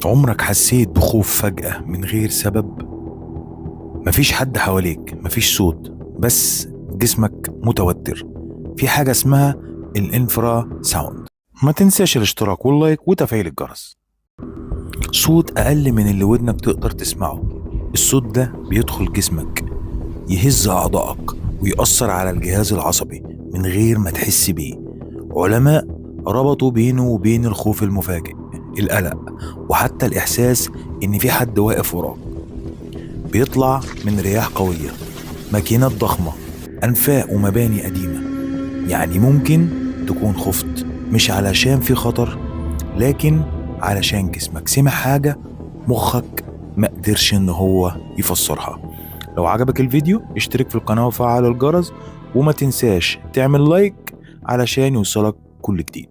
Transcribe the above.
عمرك حسيت بخوف فجأة من غير سبب؟ مفيش حد حواليك، مفيش صوت، بس جسمك متوتر. في حاجة اسمها الانفرا ساوند. ما تنساش الاشتراك واللايك وتفعيل الجرس. صوت أقل من اللي ودنك تقدر تسمعه. الصوت ده بيدخل جسمك، يهز أعضائك ويأثر على الجهاز العصبي من غير ما تحس بيه. علماء ربطوا بينه وبين الخوف المفاجئ، القلق، وحتى الإحساس إن في حد واقف وراك. بيطلع من رياح قوية، ماكينات ضخمة، أنفاق ومباني قديمة. يعني ممكن تكون خفت مش علشان في خطر، لكن علشان جسمك سمع حاجة مخك ما قدرش إن هو يفسرها. لو عجبك الفيديو اشترك في القناة وفعل الجرس، وما تنساش تعمل لايك علشان يوصلك كل جديد.